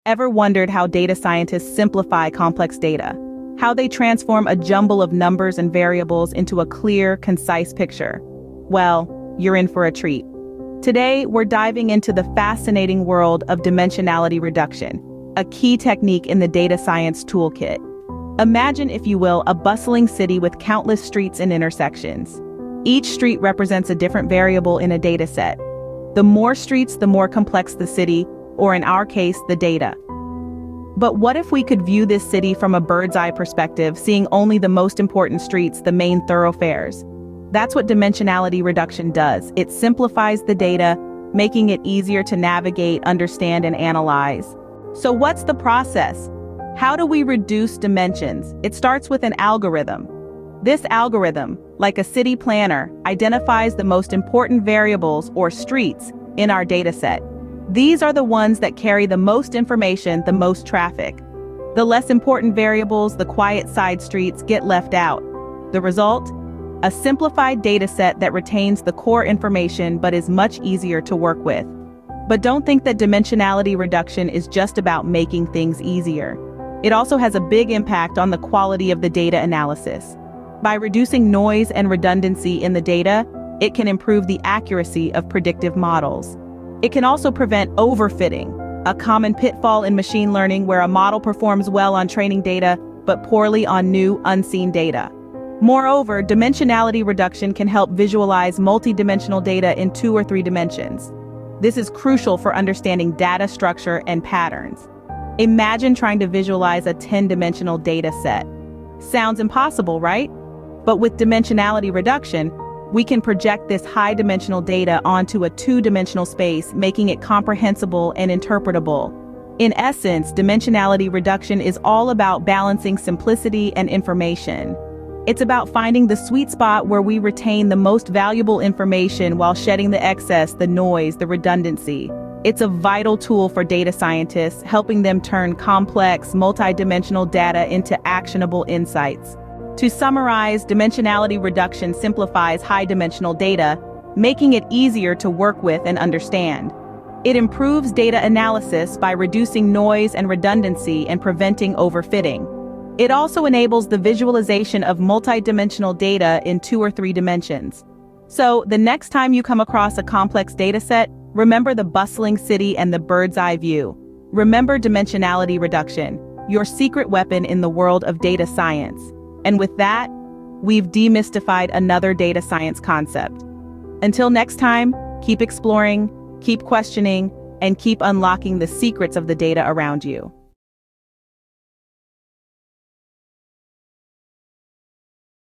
Ever wondered how data scientists simplify complex data? How they transform a jumble of numbers and variables into a clear, concise picture? Well, you're in for a treat. Today, we're diving into the fascinating world of dimensionality reduction, a key technique in the data science toolkit. Imagine, if you will, a bustling city with countless streets and intersections. Each street represents a different variable in a dataset. The more streets, the more complex the city, or in our case, the data. But what if we could view this city from a bird's-eye perspective, seeing only the most important streets, the main thoroughfares? That's what dimensionality reduction does. It simplifies the data, making it easier to navigate, understand, and analyze. So what's the process? How do we reduce dimensions? It starts with an algorithm. This algorithm, like a city planner, identifies the most important variables or streets in our dataset. These are the ones that carry the most information, the most traffic. The less important variables, the quiet side streets, get left out. The result? A simplified dataset that retains the core information but is much easier to work with. But don't think that dimensionality reduction is just about making things easier. It also has a big impact on the quality of the data analysis. By reducing noise and redundancy in the data, it can improve the accuracy of predictive models. It can also prevent overfitting, a common pitfall in machine learning where a model performs well on training data but poorly on new, unseen data. Moreover, dimensionality reduction can help visualize multi-dimensional data in 2 or 3 dimensions. This is crucial for understanding data structure and patterns. Imagine trying to visualize a 10-dimensional data set. Sounds impossible, right? But with dimensionality reduction, we can project this high-dimensional data onto a 2-dimensional space, making it comprehensible and interpretable. In essence, dimensionality reduction is all about balancing simplicity and information. It's about finding the sweet spot where we retain the most valuable information while shedding the excess, the noise, the redundancy. It's a vital tool for data scientists, helping them turn complex, multidimensional data into actionable insights. To summarize, dimensionality reduction simplifies high-dimensional data, making it easier to work with and understand. It improves data analysis by reducing noise and redundancy and preventing overfitting. It also enables the visualization of multidimensional data in 2 or 3 dimensions. So, the next time you come across a complex dataset, remember the bustling city and the bird's-eye view. Remember dimensionality reduction, your secret weapon in the world of data science. And with that, we've demystified another data science concept. Until next time, keep exploring, keep questioning, and keep unlocking the secrets of the data around you.